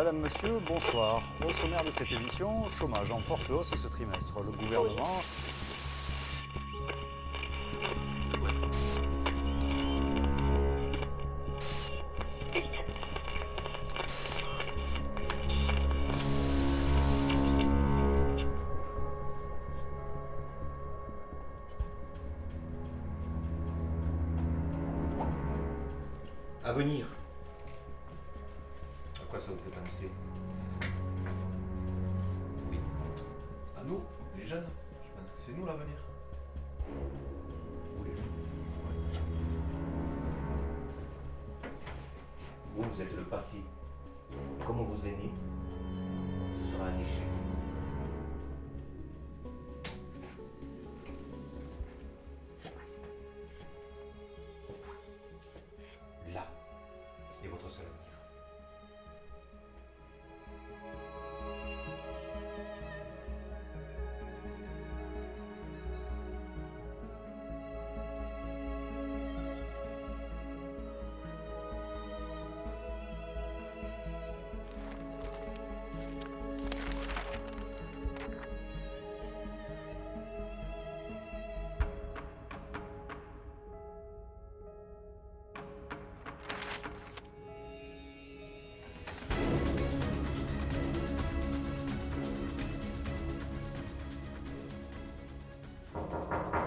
Madame, Monsieur, bonsoir. Au sommaire de cette édition, chômage en forte hausse ce trimestre. Le gouvernement... À venir. À quoi ça vous fait penser? Oui. À nous, les jeunes. Je pense que c'est nous l'avenir. Vous les jeunes. Ouais. Vous êtes le passé. Comme vos aînés, ce sera un échec. Là est votre seul avenir.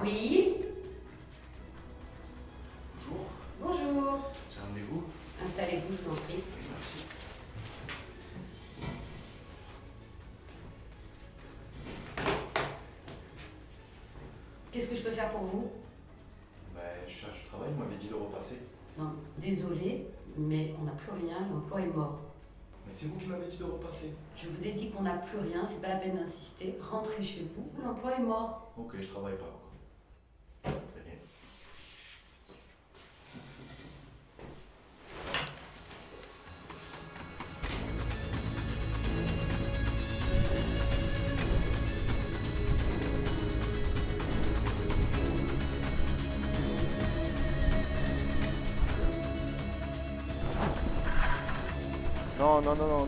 Oui. Bonjour, Bonjour. j'ai un rendez-vous. Installez-vous, je vous en prie. Merci. Qu'est-ce que je peux faire pour vous? Je cherche du travail, vous m'avez dit de repasser. Non, désolé, mais on n'a plus rien, l'emploi est mort. Mais c'est vous qui m'avez dit de repasser. Je vous ai dit qu'on n'a plus rien, c'est pas la peine d'insister. Rentrez chez vous, l'emploi est mort. Ok, je travaille pas. Très bien.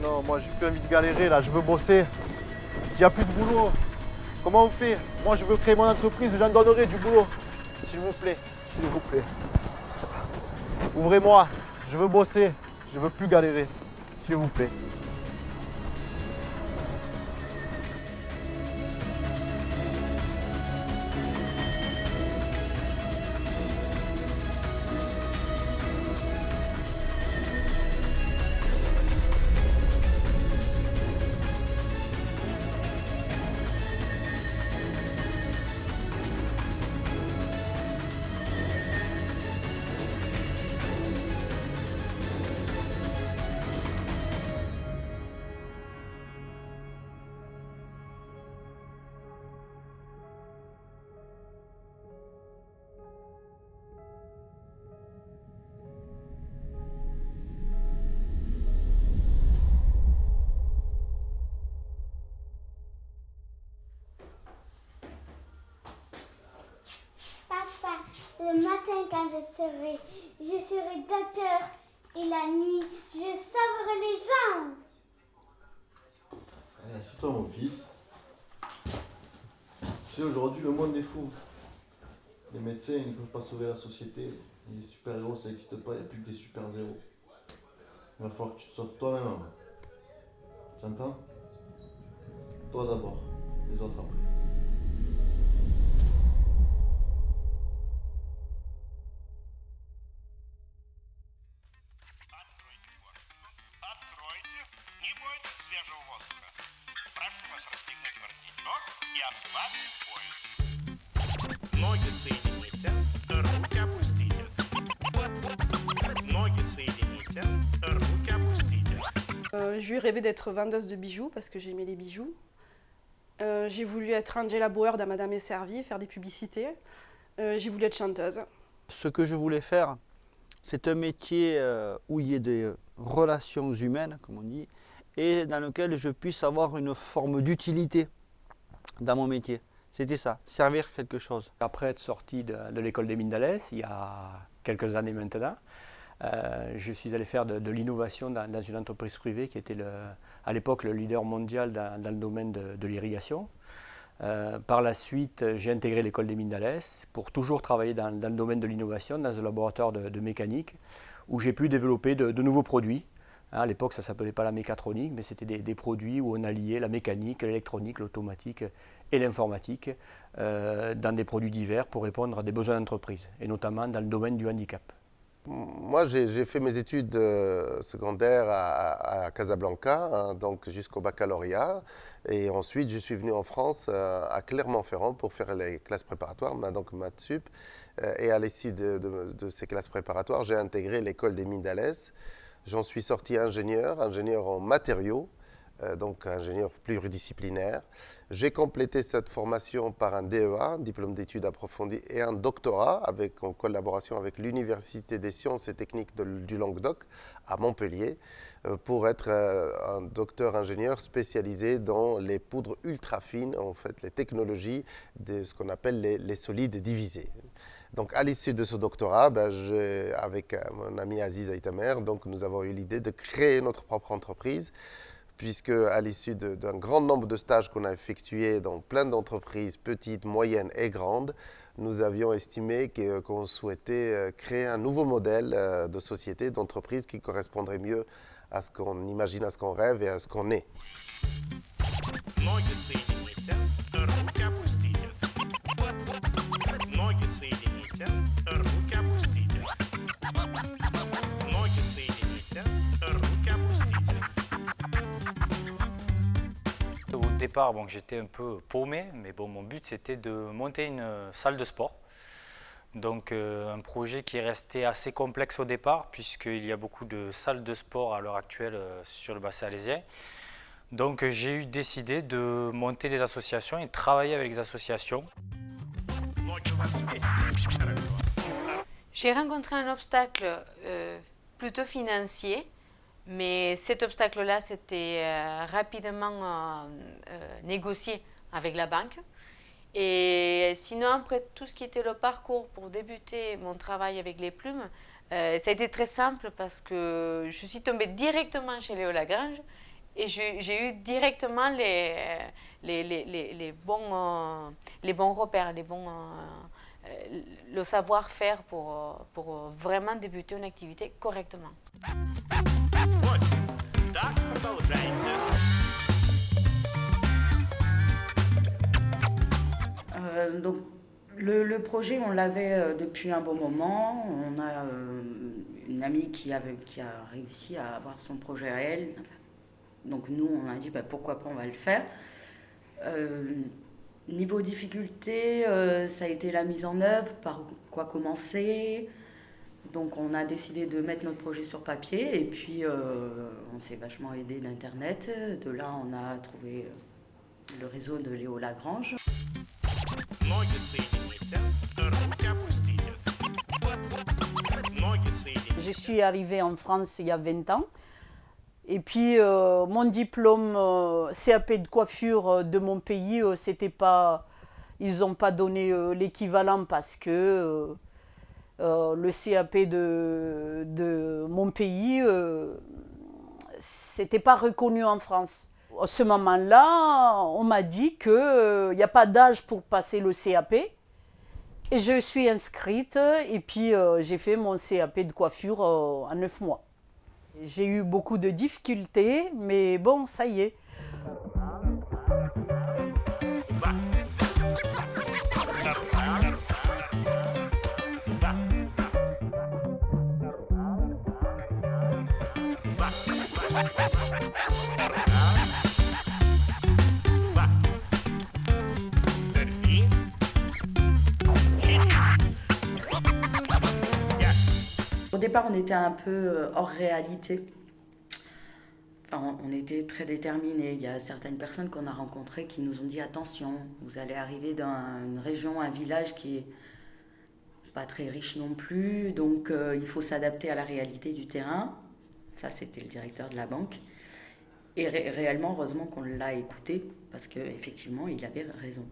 Non, moi j'ai plus envie de galérer là, je veux bosser. S'il n'y a plus de boulot, comment on fait? Moi je veux créer mon entreprise, j'en donnerai du boulot. S'il vous plaît, s'il vous plaît. Ouvrez-moi, je veux bosser, je veux plus galérer. S'il vous plaît. Papa, le matin quand je serai docteur et la nuit, je sauverai les gens. Allez, assieds-toi mon fils. Tu sais, aujourd'hui le monde est fou. Les médecins ils ne peuvent pas sauver la société. Les super-héros ça n'existe pas, il n'y a plus que des super-zéros. Il va falloir que tu te sauves toi-même. J'entends? Toi d'abord, les autres après. Откройте, не бойтесь свежего воздуха. Прошу вас расстегнуть воротничок и ослабить пояс. Ноги соедините, руки опустите. Ноги соедините, руки опустите. Je lui rêvais d'être vendeuse de bijoux parce que j'aimais les bijoux. J'ai voulu être Angela Bauer dans Madame est servie, faire des publicités. J'ai voulu être chanteuse. Ce que je voulais faire, c'est un métier où il y ait des relations humaines, comme on dit, et dans lequel je puisse avoir une forme d'utilité dans mon métier. C'était ça, servir quelque chose. Après être sorti de l'école des mines d'Alès, il y a quelques années maintenant, Je suis allé faire de l'innovation dans une entreprise privée qui était à l'époque le leader mondial dans le domaine de l'irrigation. Par la suite, j'ai intégré l'école des mines d'Alès pour toujours travailler dans le domaine de l'innovation, dans un laboratoire de mécanique, où j'ai pu développer de nouveaux produits. À l'époque, ça ne s'appelait pas la mécatronique, mais c'était des produits où on alliait la mécanique, l'électronique, l'automatique et l'informatique dans des produits divers pour répondre à des besoins d'entreprise, et notamment dans le domaine du handicap. Moi, j'ai fait mes études secondaires à Casablanca, hein, donc jusqu'au baccalauréat. Et ensuite, je suis venu en France, à Clermont-Ferrand, pour faire les classes préparatoires, donc maths sup. Et à l'issue de ces classes préparatoires, j'ai intégré l'école des mines d'Alès. J'en suis sorti ingénieur en matériaux, donc ingénieur pluridisciplinaire. J'ai complété cette formation par un DEA, diplôme d'études approfondies, et un doctorat en collaboration avec l'Université des sciences et techniques du Languedoc à Montpellier pour être un docteur ingénieur spécialisé dans les poudres ultra fines, en fait les technologies de ce qu'on appelle les solides divisés. Donc, à l'issue de ce doctorat, avec mon ami Aziz Aïtamer, donc, nous avons eu l'idée de créer notre propre entreprise, puisque à l'issue d'un grand nombre de stages qu'on a effectués dans plein d'entreprises, petites, moyennes et grandes, nous avions estimé qu'on souhaitait créer un nouveau modèle de société, d'entreprise qui correspondrait mieux à ce qu'on imagine, à ce qu'on rêve et à ce qu'on est. Au départ, j'étais un peu paumé, mais mon but c'était de monter une salle de sport. Donc un projet qui est resté assez complexe au départ, puisqu'il y a beaucoup de salles de sport à l'heure actuelle sur le bassin alésien. Donc j'ai décidé de monter des associations et de travailler avec les associations. J'ai rencontré un obstacle plutôt financier, mais cet obstacle-là, c'était rapidement négocié avec la banque. Et sinon, après tout ce qui était le parcours pour débuter mon travail avec les plumes, ça a été très simple parce que je suis tombée directement chez Léo Lagrange et j'ai eu directement les bons repères, le savoir-faire pour vraiment débuter une activité correctement. Donc, le projet, on l'avait depuis un bon moment. On a une amie qui a réussi à avoir son projet à elle. Donc nous, on a dit pourquoi pas, on va le faire. Niveau difficulté, ça a été la mise en œuvre, par quoi commencer. Donc on a décidé de mettre notre projet sur papier et puis on s'est vachement aidé d'Internet. De là, on a trouvé le réseau de Léo Lagrange. Je suis arrivée en France il y a 20 ans. Et puis mon diplôme CAP de coiffure de mon pays, ils n'ont pas donné l'équivalent parce que le CAP de mon pays, c'était pas reconnu en France. À ce moment-là, on m'a dit qu'il n'y a pas d'âge pour passer le CAP. Et je suis inscrite et puis j'ai fait mon CAP de coiffure en 9 mois. J'ai eu beaucoup de difficultés, mais bon, ça y est. Au départ, on était un peu hors réalité. Enfin, on était très déterminés. Il y a certaines personnes qu'on a rencontrées qui nous ont dit « Attention, vous allez arriver dans une région, un village qui est pas très riche non plus, donc il faut s'adapter à la réalité du terrain. » Ça, c'était le directeur de la banque. Et réellement, heureusement qu'on l'a écouté, parce qu'effectivement, il avait raison.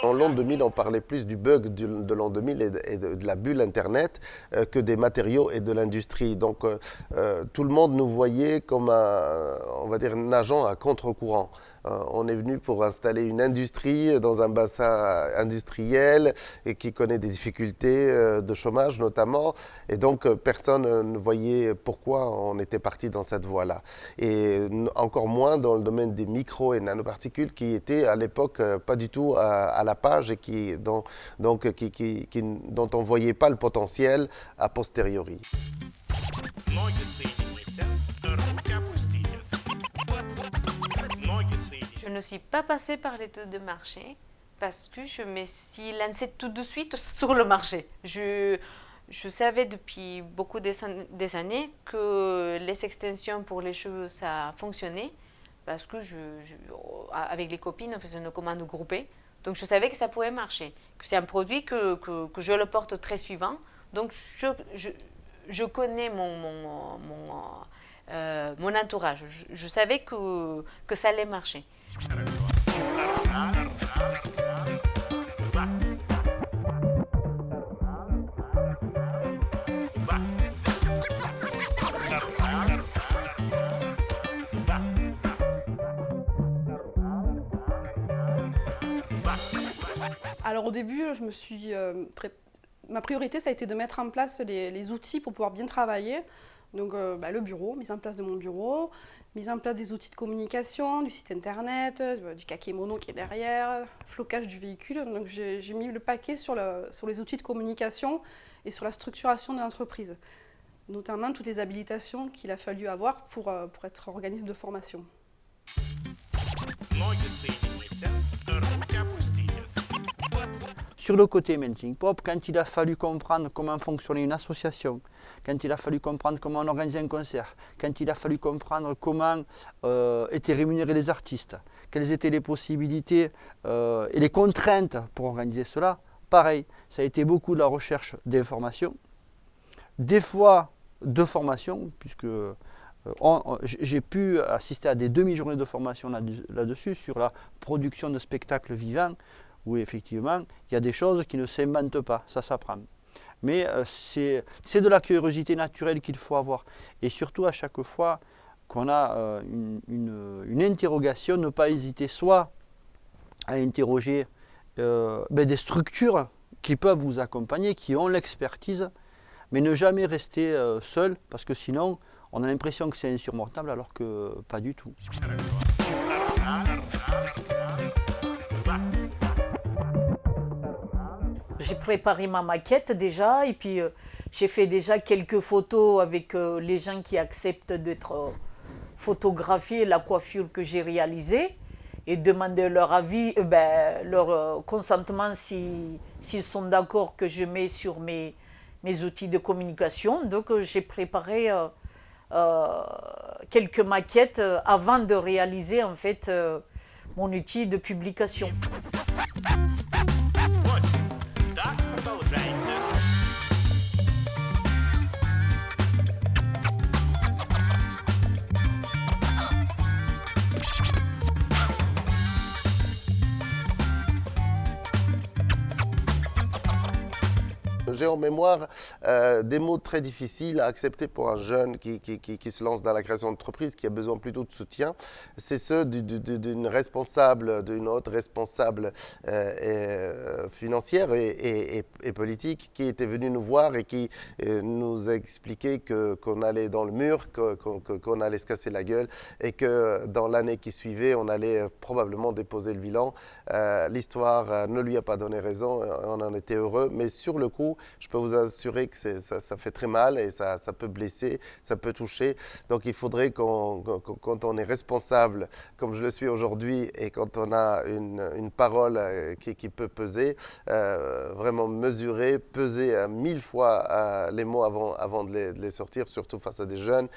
En l'an 2000, on parlait plus du bug de l'an 2000 et de la bulle Internet que des matériaux et de l'industrie. Donc tout le monde nous voyait comme on va dire, un agent à contre-courant. On est venu pour installer une industrie dans un bassin industriel et qui connaît des difficultés de chômage notamment. Et donc personne ne voyait pourquoi on était parti dans cette voie-là. Et encore moins dans le domaine des micro et nanoparticules qui étaient à l'époque pas du tout à la page et dont on ne voyait pas le potentiel a posteriori. Je ne suis pas passée par l'étude de marché parce que je me suis lancée tout de suite sur le marché. Je savais depuis beaucoup des années que les extensions pour les cheveux, ça fonctionnait parce que avec les copines, on faisait une commande groupée. Donc je savais que ça pouvait marcher, que c'est un produit que je le porte très souvent. Donc je connais mon entourage. Je savais que ça allait marcher. Alors au début, ma priorité, ça a été de mettre en place les outils pour pouvoir bien travailler. Donc le bureau, mise en place de mon bureau, mise en place des outils de communication, du site internet, du kakémono qui est derrière, flocage du véhicule. Donc j'ai mis le paquet sur les outils de communication et sur la structuration de l'entreprise, notamment toutes les habilitations qu'il a fallu avoir pour être organisme de formation. Sur le côté Melting Pop, quand il a fallu comprendre comment fonctionnait une association, quand il a fallu comprendre comment on organisait un concert, quand il a fallu comprendre comment étaient rémunérés les artistes, quelles étaient les possibilités et les contraintes pour organiser cela, pareil, ça a été beaucoup de la recherche d'informations, des fois de formation, puisque j'ai pu assister à des demi-journées de formation là-dessus, sur la production de spectacles vivants, où effectivement, il y a des choses qui ne s'inventent pas, ça s'apprend. Mais c'est de la curiosité naturelle qu'il faut avoir. Et surtout, à chaque fois qu'on a une interrogation, ne pas hésiter soit à interroger des structures qui peuvent vous accompagner, qui ont l'expertise, mais ne jamais rester seul, parce que sinon, on a l'impression que c'est insurmontable, alors que pas du tout. J'ai préparé ma maquette déjà et puis j'ai fait déjà quelques photos avec les gens qui acceptent d'être photographiés, la coiffure que j'ai réalisée et demander leur avis, leur consentement s'ils sont d'accord que je mets sur mes outils de communication. Donc j'ai préparé quelques maquettes avant de réaliser en fait mon outil de publication. J'ai en mémoire des mots très difficiles à accepter pour un jeune qui se lance dans la création d'entreprise, qui a besoin plutôt de soutien. C'est ceux d'une responsable, d'une haute responsable financière et politique qui était venue nous voir et qui nous a expliqué qu'on allait dans le mur, qu'on allait se casser la gueule et que dans l'année qui suivait, on allait probablement déposer le bilan. L'histoire ne lui a pas donné raison, on en était heureux, mais sur le coup, je peux vous assurer que ça fait très mal et ça peut blesser, ça peut toucher. Donc il faudrait quand on est responsable, comme je le suis aujourd'hui, et quand on a une parole qui peut peser, vraiment mesurer, peser 1000 fois les mots avant de les sortir, surtout face à des jeunes,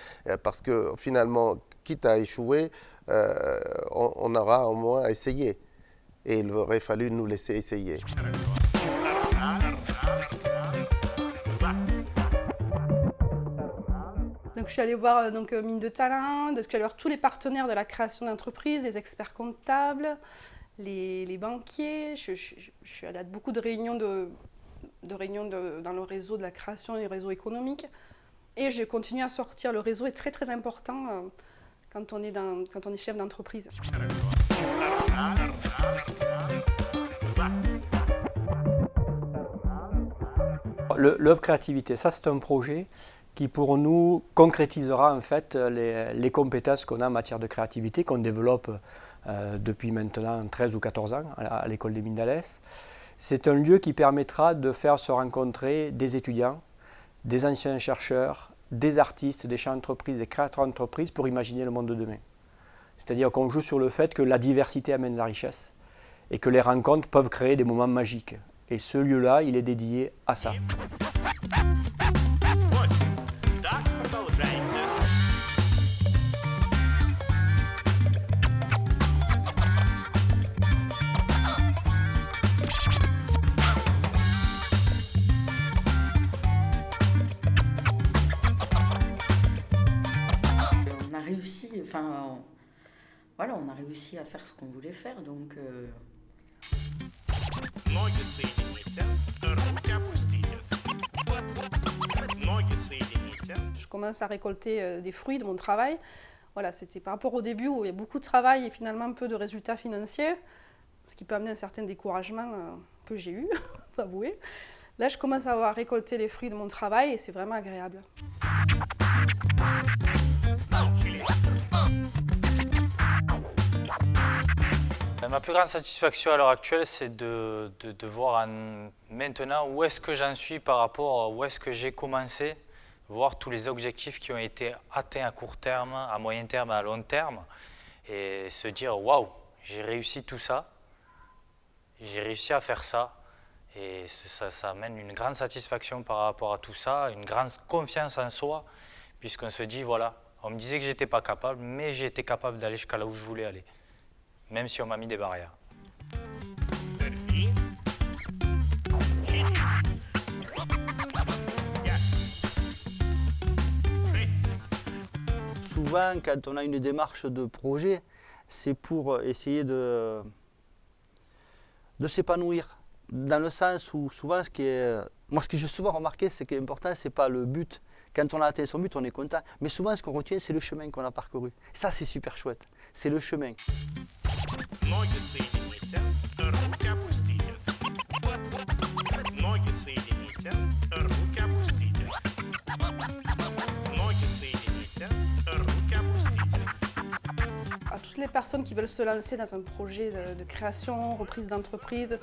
parce que finalement, quitte à échouer, on aura au moins essayé. Et il aurait fallu nous laisser essayer. Donc je suis allée voir Mine de Talent, je suis allée voir tous les partenaires de la création d'entreprise, les experts comptables, les banquiers. Je suis allée à beaucoup de réunions, dans le réseau de la création et réseau économique. Et j'ai continué à sortir. Le réseau est très très important quand on est chef d'entreprise. Le Hub Créativité, ça c'est un projet qui pour nous concrétisera en fait les compétences qu'on a en matière de créativité, qu'on développe depuis maintenant 13 ou 14 ans à l'école des Mines d'Alès. C'est un lieu qui permettra de faire se rencontrer des étudiants, des anciens chercheurs, des artistes, des chefs d'entreprise, des créateurs d'entreprise pour imaginer le monde de demain. C'est-à-dire qu'on joue sur le fait que la diversité amène la richesse et que les rencontres peuvent créer des moments magiques. Et ce lieu-là, il est dédié à ça. On a réussi, enfin, voilà, on a réussi à faire ce qu'on voulait faire, donc... Je commence à récolter des fruits de mon travail. Voilà, c'était par rapport au début où il y a beaucoup de travail et finalement peu de résultats financiers, ce qui peut amener un certain découragement que j'ai eu, faut avouer. Là, je commence à récolter les fruits de mon travail et c'est vraiment agréable. Ma plus grande satisfaction à l'heure actuelle, c'est de voir maintenant où est-ce que j'en suis par rapport à où est-ce que j'ai commencé, voir tous les objectifs qui ont été atteints à court terme, à moyen terme, à long terme, et se dire waouh, j'ai réussi tout ça, j'ai réussi à faire ça, et ça amène une grande satisfaction par rapport à tout ça, une grande confiance en soi, puisqu'on se dit voilà, on me disait que j'étais pas capable, mais j'étais capable d'aller jusqu'à là où je voulais aller. Même si on m'a mis des barrières. Souvent, quand on a une démarche de projet, c'est pour essayer de s'épanouir. Dans le sens où souvent, ce que j'ai souvent remarqué, c'est que l'important, c'est pas le but. Quand on a atteint son but, on est content. Mais souvent, ce qu'on retient, c'est le chemin qu'on a parcouru. Ça, c'est super chouette. C'est le chemin. À toutes les personnes qui veulent se lancer dans un projet de création, reprise d'entreprise,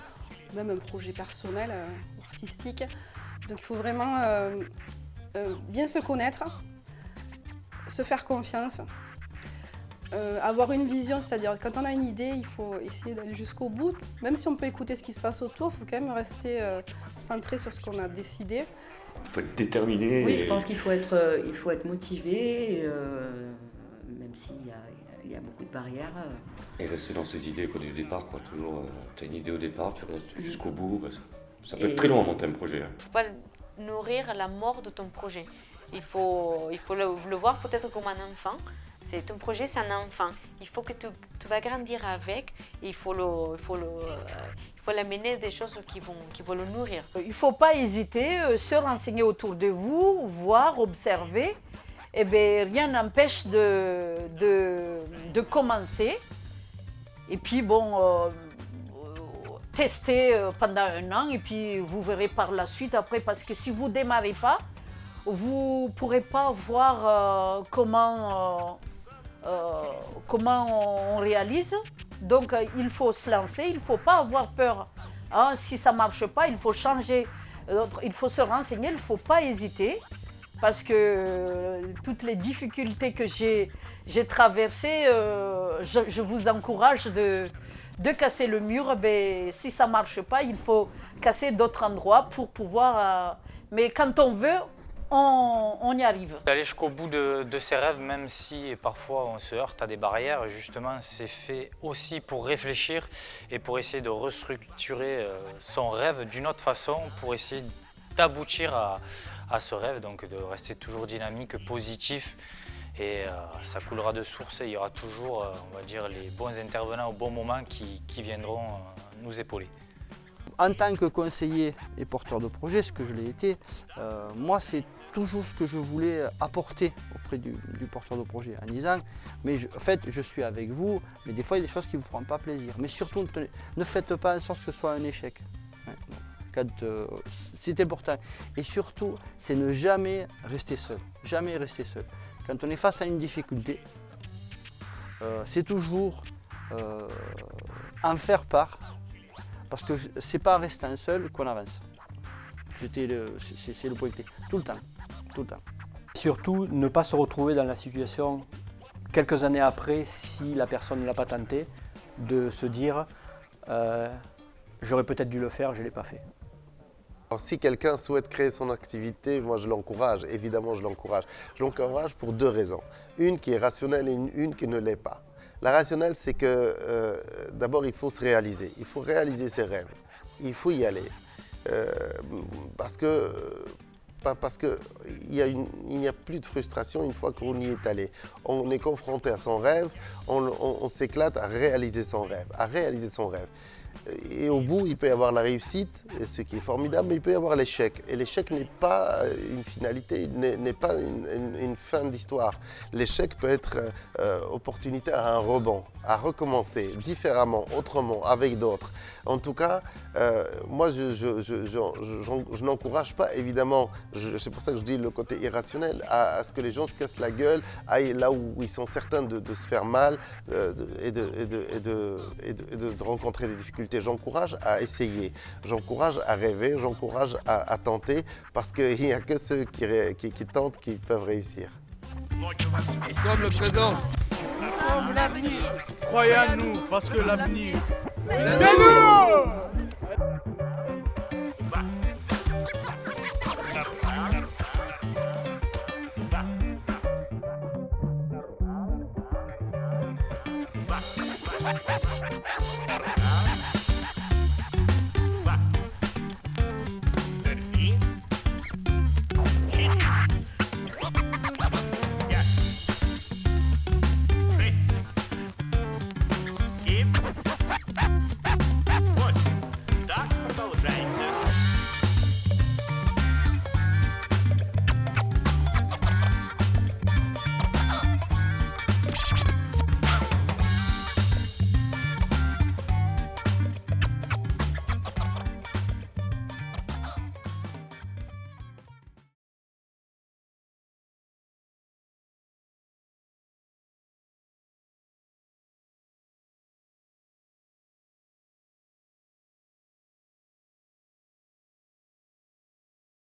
même un projet personnel ou artistique, donc il faut vraiment bien se connaître, se faire confiance, avoir une vision, c'est-à-dire quand on a une idée, il faut essayer d'aller jusqu'au bout. Même si on peut écouter ce qui se passe autour, il faut quand même rester centré sur ce qu'on a décidé. Il faut être déterminé. Oui, je pense qu'il faut être motivé, même s'il y a beaucoup de barrières. Et rester dans ses idées du départ, quoi. Toujours, tu as une idée au départ, tu restes jusqu'au bout. Bah, ça peut être très long à monter un projet. Il ne faut pas nourrir la mort de ton projet. Il faut le voir peut-être comme un enfant. Ton projet, c'est un enfant. Il faut que tu vas grandir avec. Il faut l'amener des choses qui vont le nourrir. Il ne faut pas hésiter, se renseigner autour de vous, voir, observer. Eh bien, rien n'empêche de commencer. Et puis, bon, tester pendant 1 an. Et puis, vous verrez par la suite après. Parce que si vous ne démarrez pas, vous ne pourrez pas voir comment on réalise. Donc, il faut se lancer, il ne faut pas avoir peur. Hein, si ça ne marche pas, il faut changer. Il faut se renseigner, il ne faut pas hésiter. Parce que toutes les difficultés que j'ai traversées, je vous encourage de casser le mur. Ben, si ça ne marche pas, il faut casser d'autres endroits pour pouvoir... mais quand on veut, on y arrive. D'aller jusqu'au bout de ses rêves, même si parfois on se heurte à des barrières, justement, c'est fait aussi pour réfléchir et pour essayer de restructurer son rêve d'une autre façon, pour essayer d'aboutir à ce rêve, donc de rester toujours dynamique, positif Et ça coulera de source et il y aura toujours, on va dire, les bons intervenants au bon moment qui viendront nous épauler. En tant que conseiller et porteur de projet, ce que je l'ai été, moi c'est toujours ce que je voulais apporter auprès du porteur de projet, en disant, mais en fait je suis avec vous, mais des fois il y a des choses qui ne vous feront pas plaisir. Mais surtout, ne faites pas en sorte que ce soit un échec. Ouais, c'est important. Et surtout, c'est ne jamais rester seul. Jamais rester seul. Quand on est face à une difficulté, c'est toujours en faire part, parce que c'est pas en restant seul qu'on avance. C'est le point clé. Tout le temps. Tout le temps. Surtout, ne pas se retrouver dans la situation, quelques années après, si la personne ne l'a pas tenté, de se dire j'aurais peut-être dû le faire, je ne l'ai pas fait. Alors, si quelqu'un souhaite créer son activité, moi je l'encourage, évidemment je l'encourage. Je l'encourage pour 2 raisons. Une qui est rationnelle et une qui ne l'est pas. La rationnelle, c'est que d'abord il faut se réaliser, il faut réaliser ses rêves, il faut y aller. Parce qu'il n'y a plus de frustration une fois qu'on y est allé. On est confronté à son rêve, on s'éclate à réaliser son rêve, Et au bout, il peut y avoir la réussite, et ce qui est formidable, mais il peut y avoir l'échec. Et l'échec n'est pas une finalité, n'est pas une fin d'histoire. L'échec peut être opportunité à un rebond, à recommencer différemment, autrement, avec d'autres. En tout cas, moi, je n'encourage pas, évidemment, c'est pour ça que je dis le côté irrationnel, à ce que les gens se cassent la gueule, aillent là où ils sont certains de se faire mal et de rencontrer des difficultés. J'encourage à essayer, j'encourage à rêver, j'encourage à tenter, parce qu'il n'y a que ceux qui tentent qui peuvent réussir. Nous sommes le présent. Nous sommes l'avenir. Croyez en nous, parce que l'avenir, c'est nous. Bye.